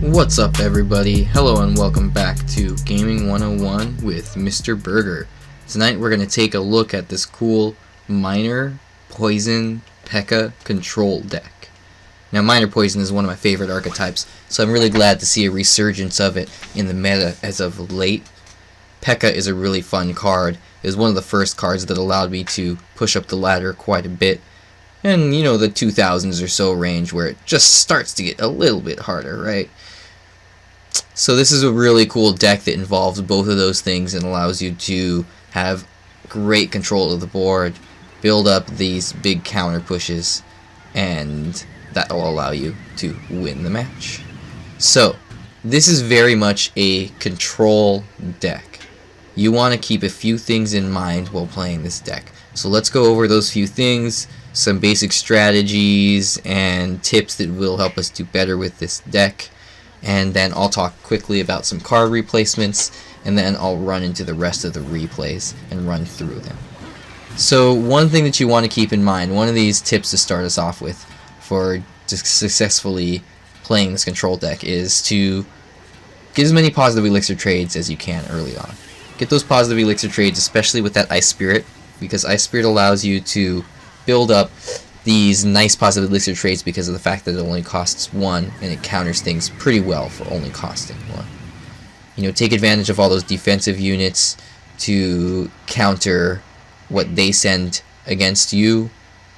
What's up everybody? Hello and welcome back to Gaming 101 with Mr. Berger. Tonight we're going to take a look at this cool Minor Poison P.E.K.K.A control deck. Now Minor Poison is one of my favorite archetypes, so I'm really glad to see a resurgence of it in the meta as of late. P.E.K.K.A is a really fun card. It was one of the first cards that allowed me to push up the ladder quite a bit. And you know, the 2000s or so range where it just starts to get a little bit harder, right? So this is a really cool deck that involves both of those things and allows you to have great control of the board, build up these big counter pushes, and that will allow you to win the match. So this is very much a control deck. You want to keep a few things in mind while playing this deck. So let's go over those few things, some basic strategies and tips that will help us do better with this deck. And then I'll talk quickly about some card replacements, and then I'll run into the rest of the replays and run through them. So one thing that you want to keep in mind, one of these tips to start us off with for successfully playing this control deck, is to get as many positive elixir trades as you can early on. Get those positive elixir trades, especially with that Ice Spirit, because Ice Spirit allows you to build up these nice positive elixir trades because of the fact that it only costs 1 and it counters things pretty well for only costing 1. You know, take advantage of all those defensive units to counter what they send against you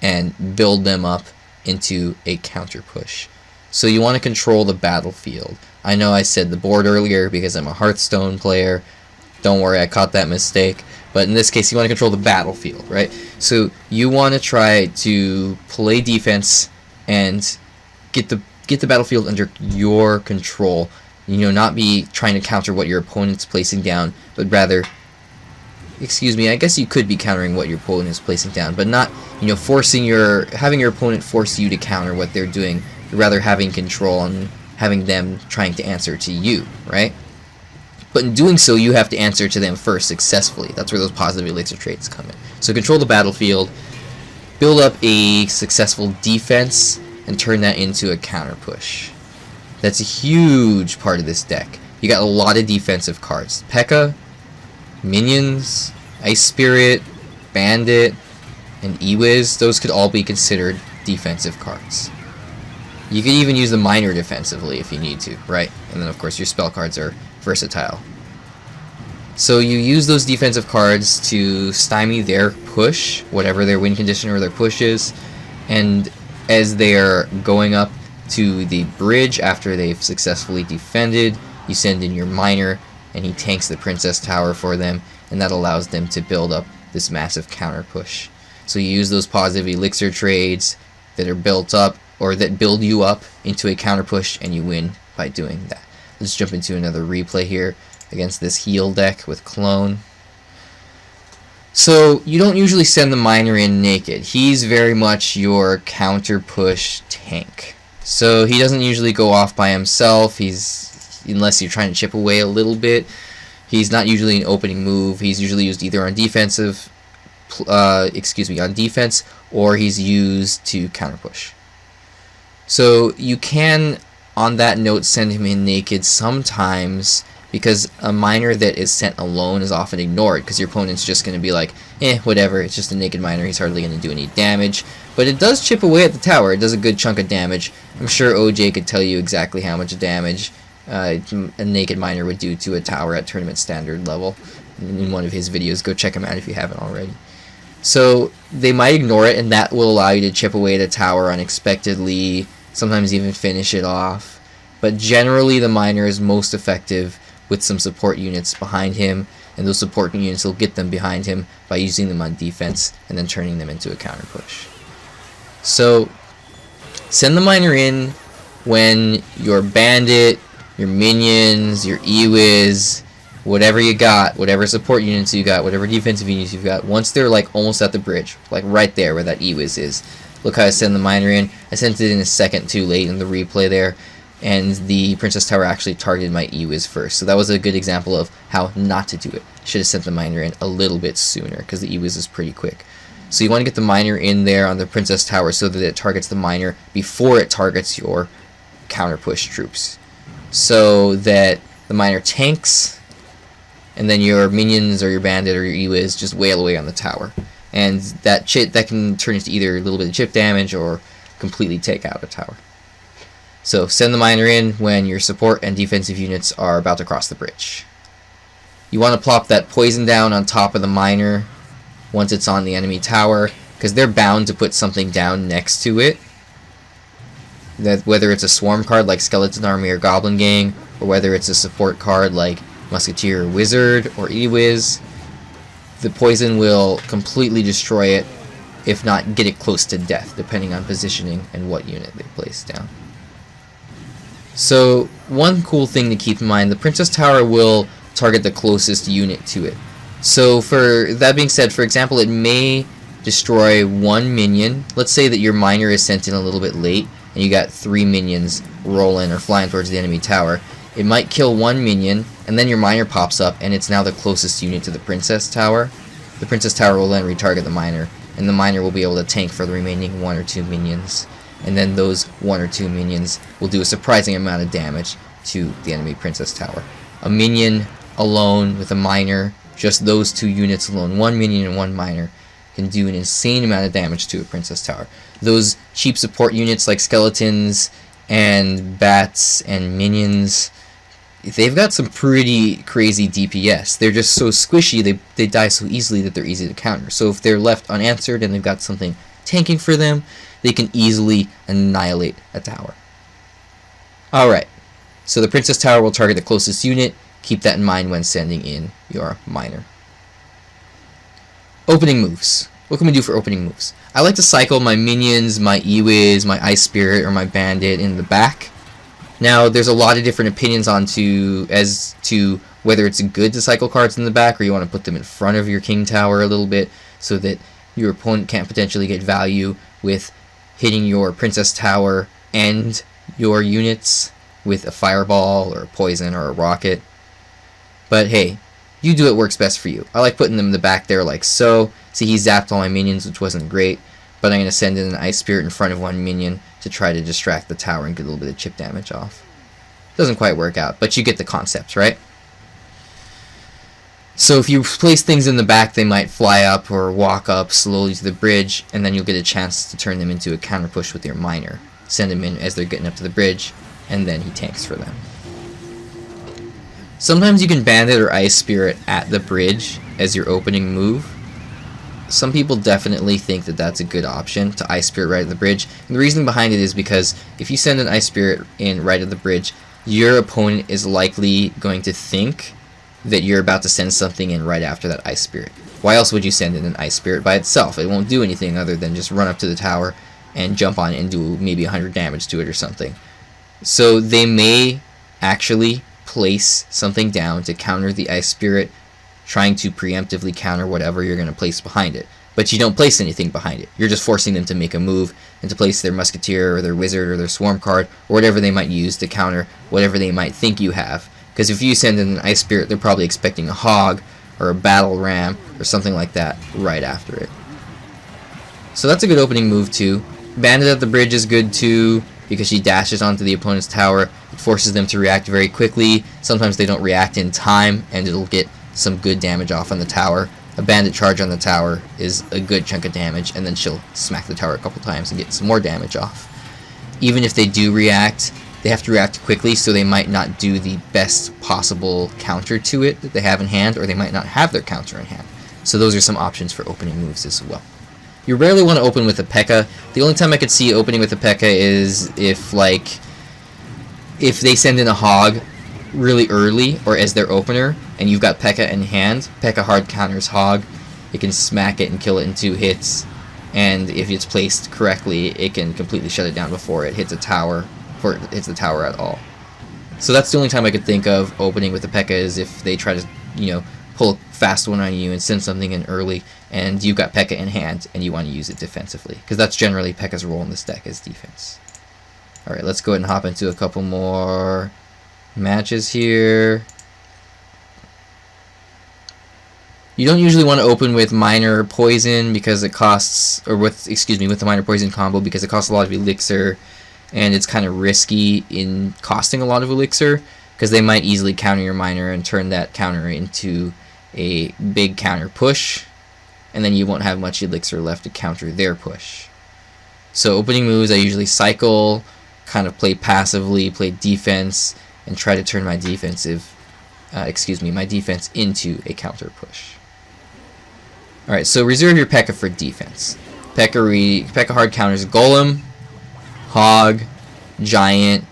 and build them up into a counter push. So you want to control the battlefield. I know I said the board earlier because I'm a Hearthstone player. Don't worry, I caught that mistake. But in this case, you want to control the battlefield, right? So you want to try to play defense and get the battlefield under your control. You know, not be trying to counter what your opponent's placing down, but rather, excuse me, I guess you could be countering what your opponent is placing down, but not, you know, having your opponent force you to counter what they're doing, rather having control and having them trying to answer to you, right? But in doing so, you have to answer to them first successfully. That's where those positive elixir traits come in. So control the battlefield, build up a successful defense, and turn that into a counter push. That's a huge part of this deck. You got a lot of defensive cards. P.E.K.K.A, Minions, Ice Spirit, Bandit, and Ewiz. Those could all be considered defensive cards. You could even use the Minor defensively if you need to, right? And then of course your spell cards are versatile. So you use those defensive cards to stymie their push, whatever their win condition or their push is, and as they're going up to the bridge after they've successfully defended, you send in your Minor and he tanks the Princess Tower for them, and that allows them to build up this massive counter push. So you use those positive elixir trades that are built up, or that build you up into a counter push, and you win by doing that. Let's jump into another replay here against this heal deck with Clone. So you don't usually send the Minor in naked. He's very much your counter push tank. So he doesn't usually go off by himself. Unless you're trying to chip away a little bit. He's not usually an opening move. He's usually used either on defense, or he's used to counter push. So you can, on that note, send him in naked sometimes, because a Minor that is sent alone is often ignored, because your opponent's just going to be like, whatever, it's just a naked Minor, he's hardly going to do any damage. But it does chip away at the tower, it does a good chunk of damage. I'm sure OJ could tell you exactly how much damage a naked Minor would do to a tower at tournament standard level in one of his videos. Go check him out if you haven't already. So they might ignore it, and that will allow you to chip away at a tower unexpectedly, sometimes even finish it off. But generally the Minor is most effective with some support units behind him, and those support units will get them behind him by using them on defense and then turning them into a counter push. So send the Minor in when your Bandit, your Minions, your Ewiz, whatever you got, whatever support units you got, whatever defensive units you've got, once they're like almost at the bridge, like right there where that Ewiz is. Look how I send the Minor in. I sent it in a second too late in the replay there, and the Princess Tower actually targeted my Ewiz first. So that was a good example of how not to do it. Should have sent the Minor in a little bit sooner, because the Ewiz is pretty quick. So you want to get the Minor in there on the Princess Tower so that it targets the Minor before it targets your counter push troops. so that the miner tanks, and then your minions or your bandit or your Ewiz just wail away on the tower. And that can turn into either a little bit of chip damage or completely take out a tower. So send the miner in when your support and defensive units are about to cross the bridge. You want to plop that poison down on top of the miner once it's on the enemy tower, because they're bound to put something down next to it. That whether it's a swarm card like Skeleton Army or Goblin Gang, or whether it's a support card like Musketeer or Wizard or Ewiz, the poison will completely destroy it, if not get it close to death, depending on positioning and what unit they place down. So one cool thing to keep in mind, the Princess Tower will target the closest unit to it. So for that being said, for example, it may destroy one minion. Let's say that your miner is sent in a little bit late and you got 3 minions rolling or flying towards the enemy tower. It might kill one minion, and then your miner pops up and it's now the closest unit to the Princess Tower. The Princess Tower will then retarget the miner, and the miner will be able to tank for the remaining 1 or 2 minions. And then those 1 or 2 minions will do a surprising amount of damage to the enemy Princess Tower. A minion alone with a miner, just those 2 units alone, 1 minion and 1 miner, can do an insane amount of damage to a Princess Tower. Those cheap support units like skeletons and bats and minions, they've got some pretty crazy DPS. They're just so squishy, they die so easily that they're easy to counter. So if they're left unanswered and they've got something tanking for them, they can easily annihilate a tower. Alright, so the Princess Tower will target the closest unit. Keep that in mind when sending in your miner. Opening moves. What can we do for opening moves? I like to cycle my minions, my Ewiz, my Ice Spirit, or my Bandit in the back. Now, there's a lot of different opinions as to whether it's good to cycle cards in the back, or you want to put them in front of your King Tower a little bit so that your opponent can't potentially get value with hitting your Princess Tower and your units with a fireball or a poison or a rocket. But hey, you do what works best for you. I like putting them in the back there like so. See, he zapped all my minions, which wasn't great, but I'm going to send in an Ice Spirit in front of one minion to try to distract the tower and get a little bit of chip damage off. Doesn't quite work out, but you get the concept, right? So if you place things in the back, they might fly up or walk up slowly to the bridge, and then you'll get a chance to turn them into a counter push with your miner. Send them in as they're getting up to the bridge, and then he tanks for them. Sometimes you can Bandit or Ice Spirit at the bridge as your opening move. Some people definitely think that that's a good option, to Ice Spirit right at the bridge. And the reason behind it is because if you send an Ice Spirit in right at the bridge, your opponent is likely going to think that you're about to send something in right after that Ice Spirit. Why else would you send in an Ice Spirit by itself? It won't do anything other than just run up to the tower and jump on it and do maybe 100 damage to it or something. So they may actually place something down to counter the Ice Spirit, trying to preemptively counter whatever you're going to place behind it. But you don't place anything behind it. You're just forcing them to make a move and to place their Musketeer or their Wizard or their Swarm card or whatever they might use to counter whatever they might think you have. Because if you send in an Ice Spirit, they're probably expecting a Hog or a Battle Ram or something like that right after it. So that's a good opening move too. Bandit at the bridge is good too, because she dashes onto the opponent's tower. It forces them to react very quickly. Sometimes they don't react in time, and it'll get some good damage off on the tower. A Bandit charge on the tower is a good chunk of damage, and then she'll smack the tower a couple times and get some more damage off. Even if they do react, they have to react quickly, so they might not do the best possible counter to it that they have in hand, or they might not have their counter in hand. So those are some options for opening moves as well. You rarely want to open with a P.E.K.K.A. The only time I could see opening with a P.E.K.K.A. is if they send in a Hog really early or as their opener, and you've got P.E.K.K.A. in hand. P.E.K.K.A. hard counters Hog. It can smack it and kill it in 2 hits, and if it's placed correctly, it can completely shut it down before it hits a tower, before it hits the tower at all. So that's the only time I could think of opening with a P.E.K.K.A. is if they try to, pull a fast one on you and send something in early, and you've got P.E.K.K.A. in hand, and you want to use it defensively, because that's generally P.E.K.K.A.'s role in this deck, as defense. Alright, let's go ahead and hop into a couple more matches here. You don't usually want to open with Minor Poison because it costs, with the Minor Poison combo, because it costs a lot of elixir, and it's kind of risky in costing a lot of elixir, because they might easily counter your miner and turn that counter into a big counter push, and then you won't have much elixir left to counter their push. So opening moves, I usually cycle, kind of play passively, play defense, and try to turn my my defense into a counter push. Alright, so reserve your P.E.K.K.A for defense. P.E.K.K.A hard counters Golem, Hog, Giant.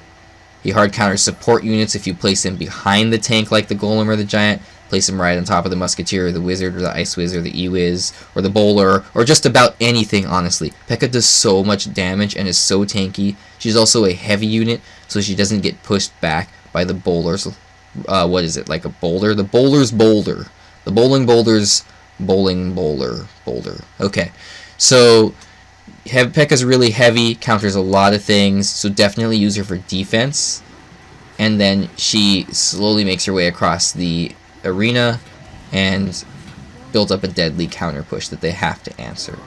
He hard counters support units if you place him behind the tank like the Golem or the Giant. Place him right on top of the Musketeer or the Wizard or the Ice Wizard or the Ewiz or the Bowler or just about anything, honestly. P.E.K.K.A does so much damage and is so tanky. She's also a heavy unit, so she doesn't get pushed back by the Bowlers. What is it, like a boulder? The Bowler's boulder. The bowling boulder's bowling boulder. Okay, so P.E.K.K.A's really heavy, counters a lot of things, so definitely use her for defense. And then she slowly makes her way across the arena and builds up a deadly counter push that they have to answer.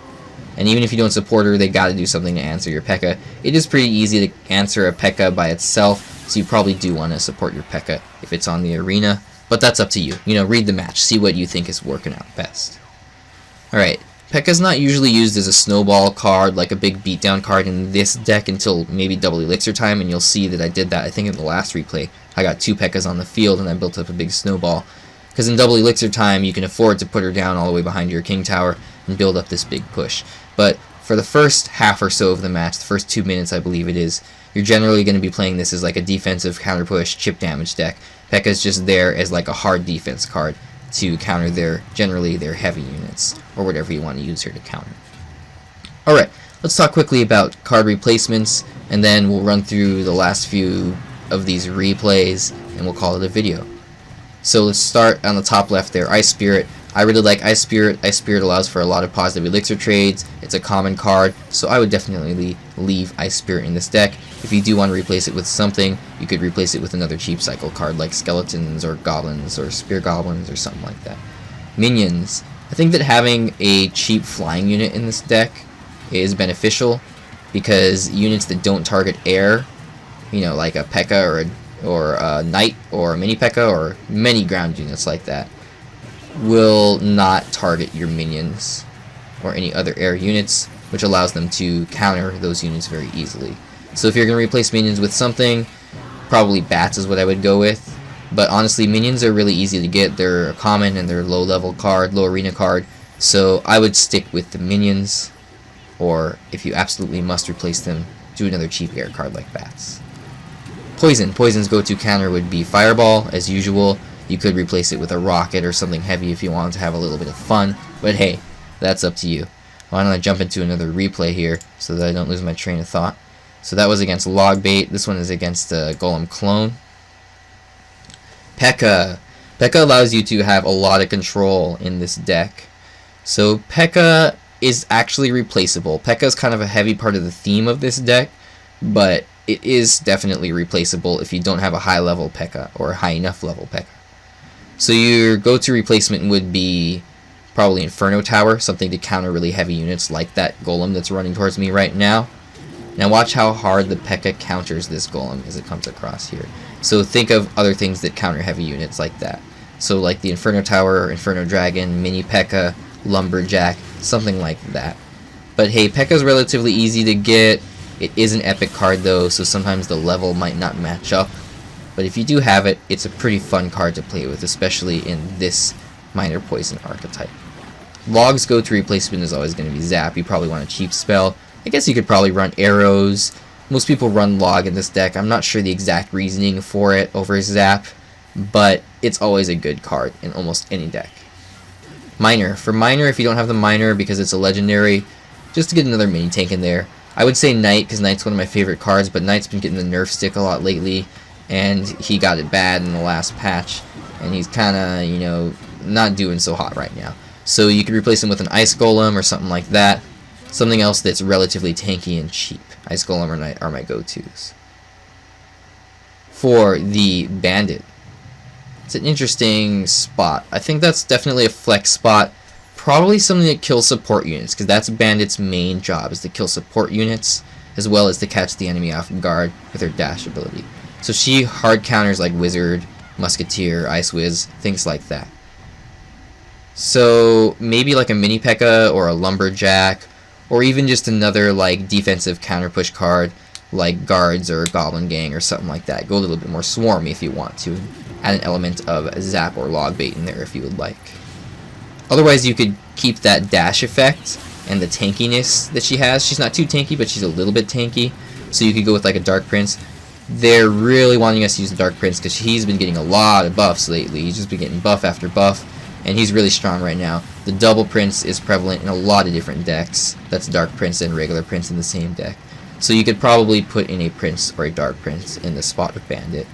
And even if you don't support her, they gotta do something to answer your P.E.K.K.A. It is pretty easy to answer a P.E.K.K.A by itself, so you probably do want to support your P.E.K.K.A if it's on the arena, but that's up to you. You know, read the match, see what you think is working out best. Alright, P.E.K.K.A is not usually used as a snowball card, like a big beatdown card in this deck until maybe double elixir time, and you'll see that I did that, I think, in the last replay. I got 2 P.E.K.K.As on the field and I built up a big snowball. Because in double elixir time, you can afford to put her down all the way behind your king tower and build up this big push. But for the first half or so of the match, the first 2 minutes I believe it is, you're generally going to be playing this as like a defensive counter push, chip damage deck. P.E.K.K.A is just there as like a hard defense card to counter generally their heavy units, or whatever you want to use her to counter. Alright, let's talk quickly about card replacements, and then we'll run through the last few of these replays, and we'll call it a video. So let's start on the top left there, Ice Spirit. I really like Ice Spirit. Ice Spirit allows for a lot of positive elixir trades. It's a common card, so I would definitely leave Ice Spirit in this deck. If you do want to replace it with something, you could replace it with another cheap cycle card like Skeletons or Goblins or Spear Goblins or something like that. Minions. I think that having a cheap flying unit in this deck is beneficial, because units that don't target air, you know, like a P.E.K.K.A or a Knight or a mini P.E.K.K.A or many ground units like that, will not target your minions or any other air units, which allows them to counter those units very easily. So if you're going to replace minions with something, probably bats is what I would go with. But honestly, minions are really easy to get. They're a common and they're low level card, low arena card, so I would stick with the minions, or if you absolutely must replace them, do another cheap air card like bats. Poison. Poison's go-to counter would be Fireball, as usual. You could replace it with a rocket or something heavy if you wanted to have a little bit of fun, but hey, that's up to you. Why don't I jump into another replay here so that I don't lose my train of thought. So that was against Logbait. This one is against Golem Clone. P.E.K.K.A. P.E.K.K.A allows you to have a lot of control in this deck. So P.E.K.K.A is actually replaceable. P.E.K.K.A is kind of a heavy part of the theme of this deck, but it is definitely replaceable if you don't have a high level P.E.K.K.A or a high enough level P.E.K.K.A. So your go-to replacement would be probably Inferno Tower, something to counter really heavy units like that Golem that's running towards me right now. Now watch how hard the P.E.K.K.A counters this Golem as it comes across here. So think of other things that counter heavy units like that. So like the Inferno Tower, Inferno Dragon, Mini P.E.K.K.A, Lumberjack, something like that. But hey, P.E.K.K.A is relatively easy to get. It is an epic card though, so sometimes the level might not match up. But if you do have it, it's a pretty fun card to play with, especially in this minor poison archetype. Log's go-to replacement is always going to be Zap. You probably want a cheap spell. I guess you could probably run arrows. Most people run Log in this deck. I'm not sure the exact reasoning for it over Zap, but it's always a good card in almost any deck. Miner. For Miner, if you don't have the Miner because it's a legendary, just to get another mini tank in there. I would say Knight, because Knight's one of my favorite cards, but Knight's been getting the nerf stick a lot lately, and he got it bad in the last patch, and he's kind of, you know, not doing so hot right now. So you could replace him with an Ice Golem or something like that. Something else that's relatively tanky and cheap. Ice Golem or Knight are my go-tos. For the Bandit, it's an interesting spot. I think that's definitely a flex spot. Probably something that kills support units, because that's Bandit's main job, is to kill support units. as well as to catch the enemy off guard with her dash ability. So she hard counters like Wizard, Musketeer, Ice Wiz, things like that. So maybe like a mini P.E.K.K.A or a Lumberjack, or even just another like defensive counter push card like Guards or Goblin Gang or something like that. Go a little bit more swarmy if you want to. Add an element of Zap or Log Bait in there if you would like. Otherwise, you could keep that dash effect and the tankiness that she has. She's not too tanky, but she's a little bit tanky. So you could go with like a Dark Prince. They're really wanting us to use the Dark Prince because he's been getting a lot of buffs lately. He's just been getting buff after buff, and he's really strong right now. The Double Prince is prevalent in a lot of different decks. That's Dark Prince and regular Prince in the same deck. So you could probably put in a Prince or a Dark Prince in the spot of Bandit.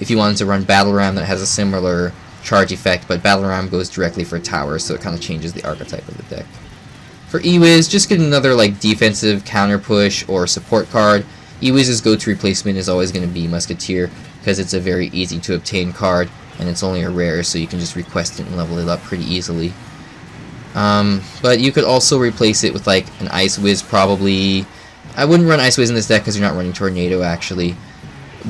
If you wanted to run Battle Ram, that has a similar charge effect, but Battle Ram goes directly for towers, so it kind of changes the archetype of the deck. For Ewiz, just get another like defensive counter push or support card. Ewiz's go-to replacement is always going to be Musketeer because it's a very easy to obtain card and it's only a rare, so you can just request it and level it up pretty easily. But you could also replace it with like an Ice Wiz probably. I wouldn't run Ice Wiz in this deck because you're not running Tornado actually,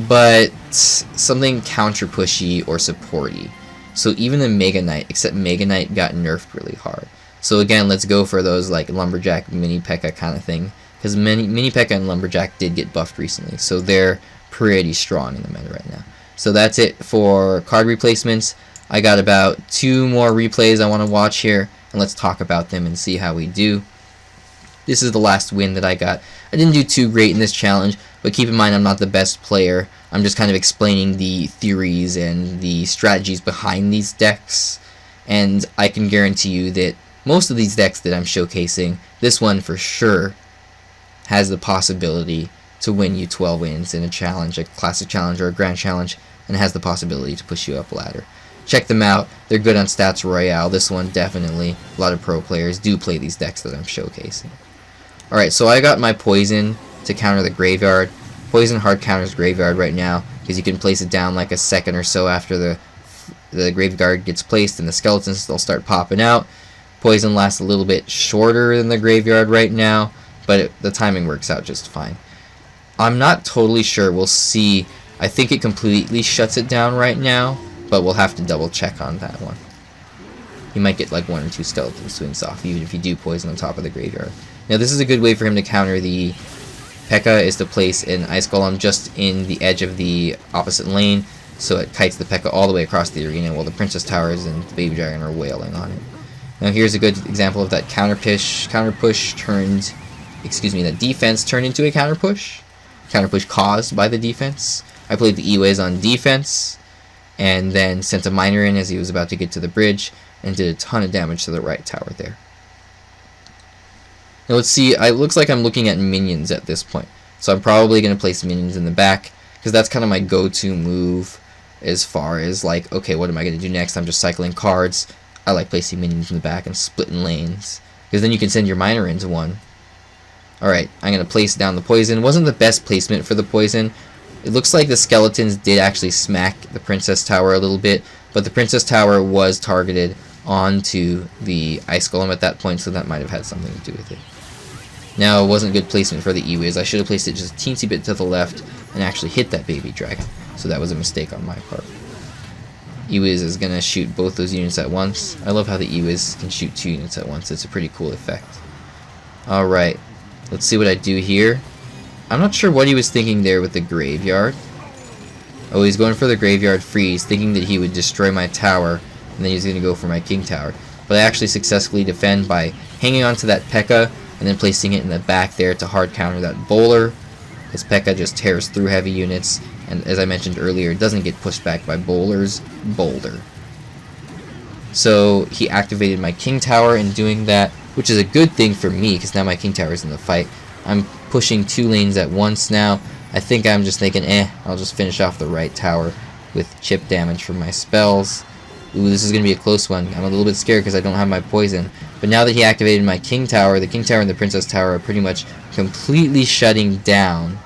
but something counter pushy or supporty. So even a Mega Knight, except Mega Knight got nerfed really hard. So again, let's go for those like Lumberjack, Mini P.E.K.K.A kind of thing, because Mini P.E.K.K.A and Lumberjack did get buffed recently, so they're pretty strong in the meta right now. So that's it for card replacements. I got about 2 more replays I want to watch here, and let's talk about them and see how we do. This is the last win that I got. I didn't do too great in this challenge, but keep in mind I'm not the best player. I'm just kind of explaining the theories and the strategies behind these decks, and I can guarantee you that most of these decks that I'm showcasing, this one for sure has the possibility to win you 12 wins in a challenge, a classic challenge or a grand challenge, and has the possibility to push you up a ladder. Check them out. They're good on Stats Royale. This one definitely. A lot of pro players do play these decks that I'm showcasing. Alright, so I got my Poison to counter the Graveyard. Poison hard counters Graveyard right now because you can place it down like a second or so after the Graveyard gets placed, and the skeletons they'll start popping out. Poison lasts a little bit shorter than the Graveyard right now, but the timing works out just fine. I'm not totally sure. We'll see. I think it completely shuts it down right now, but we'll have to double check on that one. You might get like 1 or 2 skeleton swings off, even if you do Poison on top of the Graveyard. Now this is a good way for him to counter the P.E.K.K.A is to place an Ice Golem just in the edge of the opposite lane, so it kites the P.E.K.K.A all the way across the arena while the Princess Towers and the Baby Dragon are wailing on it. Now here's a good example of that counter push turned, that defense turned into a counter push. Counter push caused by the defense. I played the Ewiz on defense, and then sent a miner in as he was about to get to the bridge, and did a ton of damage to the right tower there. Now let's see, it looks like I'm looking at minions at this point. So I'm probably going to place minions in the back, because that's kind of my go-to move as far as like, okay, what am I going to do next? I'm just cycling cards. I like placing minions in the back and splitting lanes, because then you can send your miner into one. Alright, I'm going to place down the Poison. Wasn't the best placement for the Poison. It looks like the skeletons did actually smack the Princess Tower a little bit, but the Princess Tower was targeted onto the Ice Golem at that point, so that might have had something to do with it. Now, it wasn't good placement for the Ewiz. I should have placed it just a teensy bit to the left and actually hit that Baby Dragon, so that was a mistake on my part. Ewiz is going to shoot both those units at once. I love how the Ewiz can shoot 2 units at once. It's a pretty cool effect. Alright, let's see what I do here. I'm not sure what he was thinking there with the Graveyard. Oh, he's going for the Graveyard Freeze, thinking that he would destroy my tower, and then he's going to go for my King Tower. But I actually successfully defend by hanging onto that P.E.K.K.A, and then placing it in the back there to hard counter that Bowler. Because P.E.K.K.A just tears through heavy units, and as I mentioned earlier, it doesn't get pushed back by Bowler's Boulder. So he activated my King Tower in doing that, which is a good thing for me, because now my King Tower is in the fight. I'm pushing 2 lanes at once now. I think I'm just thinking, I'll just finish off the right tower with chip damage from my spells. Ooh, this is going to be a close one. I'm a little bit scared because I don't have my Poison. But now that he activated my King Tower, the King Tower and the Princess Tower are pretty much completely shutting down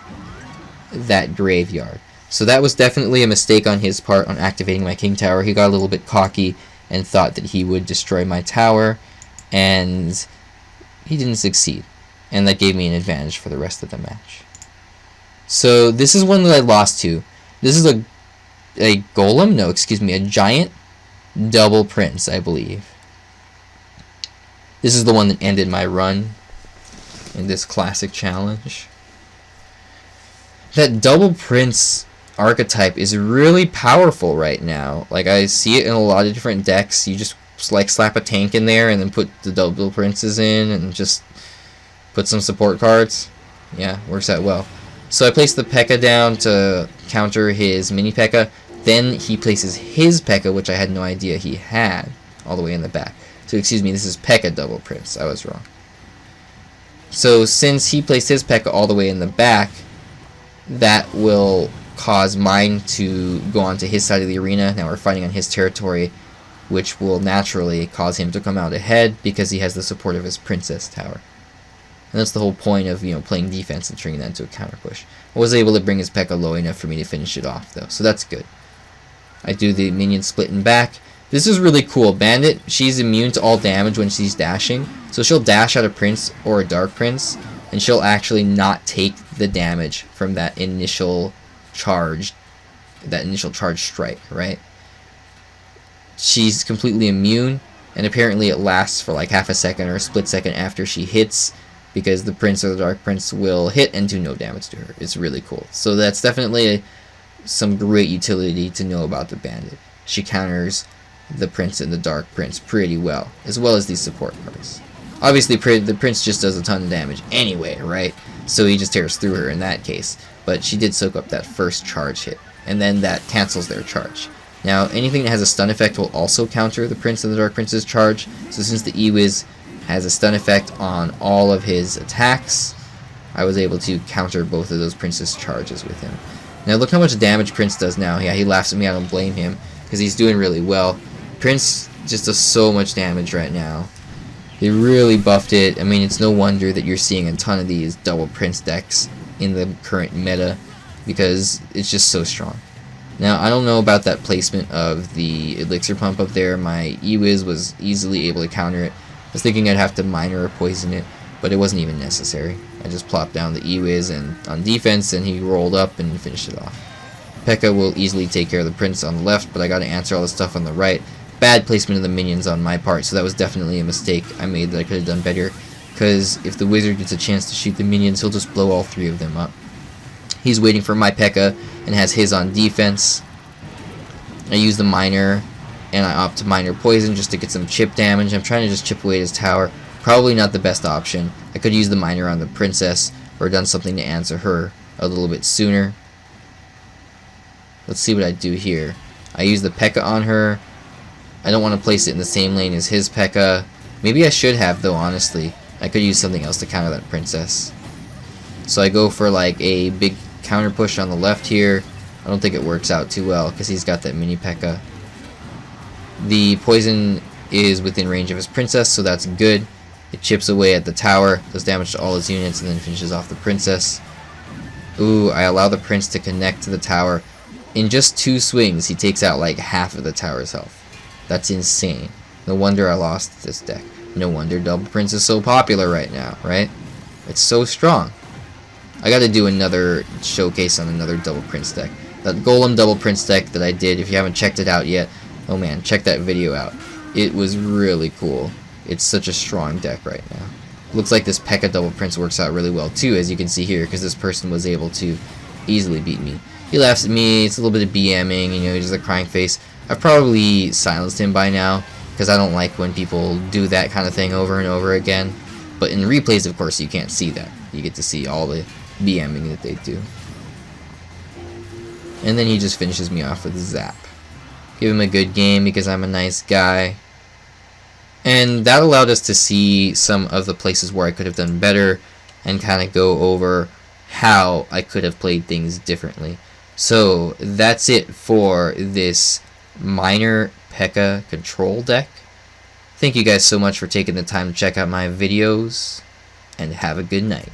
that Graveyard. So that was definitely a mistake on his part on activating my King Tower. He got a little bit cocky and thought that he would destroy my tower, and he didn't succeed. and that gave me an advantage for the rest of the match. So this is one that I lost to. This is a golem? No, excuse me, a giant double prince, I believe. This is the one that ended my run in this classic challenge. That double prince archetype is really powerful right now. Like, I see it in a lot of different decks. You just like slap a tank in there and then put the double princes in and just put some support cards. Yeah, works out well. So I placed the P.E.K.K.A down to counter his mini P.E.K.K.A. Then he places his P.E.K.K.A, which I had no idea he had, all the way in the back. So excuse me, this is P.E.K.K.A double prince. I was wrong. So since he placed his P.E.K.K.A all the way in the back, that will cause mine to go onto his side of the arena. Now we're fighting on his territory, which will naturally cause him to come out ahead because he has the support of his princess tower. And that's the whole point of, you know, playing defense and turning that into a counter push. I was able to bring his P.E.K.K.A low enough for me to finish it off though, so that's good. I do the minion splitting back. This is really cool. Bandit, she's immune to all damage when she's dashing, so she'll dash out a prince or a dark prince, and she'll actually not take the damage from that initial charge strike, right? She's completely immune, and apparently it lasts for like half a second or a split second after she hits, because the prince or the dark prince will hit and do no damage to her. It's really cool. So that's definitely some great utility to know about the bandit. She counters the prince and the dark prince pretty well as these support cards. Obviously, the prince just does a ton of damage anyway, right? So he just tears through her in that case. But she did soak up that first charge hit, and then that cancels their charge. Now, anything that has a stun effect will also counter the prince and the dark prince's charge. So since the Ewiz has a stun effect on all of his attacks, I was able to counter both of those prince's charges with him. Now look how much damage Prince does now. Yeah, he laughs at me. I don't blame him because he's doing really well. Prince just does so much damage right now. They really buffed it. I mean, it's no wonder that you're seeing a ton of these double Prince decks in the current meta because it's just so strong. Now, I don't know about that placement of the elixir pump up there. My Ewiz was easily able to counter it. I was thinking I'd have to miner or poison it, but it wasn't even necessary. I just plopped down the Ewiz and on defense, and he rolled up and finished it off. P.E.K.K.A will easily take care of the prince on the left, but I got to answer all the stuff on the right. Bad placement of the minions on my part, so that was definitely a mistake I made that I could have done better, because if the wizard gets a chance to shoot the minions, he'll just blow all three of them up. He's waiting for my P.E.K.K.A and has his on defense. I use the miner, and I opt to miner poison just to get some chip damage. I'm trying to just chip away at his tower. Probably not the best option. I could use the miner on the princess, or done something to answer her a little bit sooner. Let's see what I do here. I use the P.E.K.K.A on her. I don't want to place it in the same lane as his P.E.K.K.A. Maybe I should have, though, honestly. I could use something else to counter that princess. So I go for like a big counter push on the left here. I don't think it works out too well because he's got that mini P.E.K.K.A. The poison is within range of his princess, so that's good. It chips away at the tower, does damage to all his units, and then finishes off the princess. Ooh, I allow the prince to connect to the tower. In just 2 swings, he takes out like half of the tower's health. That's insane. No wonder I lost this deck. No wonder Double Prince is so popular right now, right? It's so strong. I gotta do another showcase on another Double Prince deck. That Golem Double Prince deck that I did, if you haven't checked it out yet, oh man, check that video out. It was really cool. It's such a strong deck right now. Looks like this P.E.K.K.A Double Prince works out really well too, as you can see here, because this person was able to easily beat me. He laughs at me, it's a little bit of BMing, you know, he's a crying face. I've probably silenced him by now, because I don't like when people do that kind of thing over and over again. But in replays, of course, you can't see that. You get to see all the BMing that they do. And then he just finishes me off with a zap. Give him a good game because I'm a nice guy. And that allowed us to see some of the places where I could have done better and kind of go over how I could have played things differently. So that's it for this minor P.E.K.K.A control deck. Thank you guys so much for taking the time to check out my videos, and have a good night.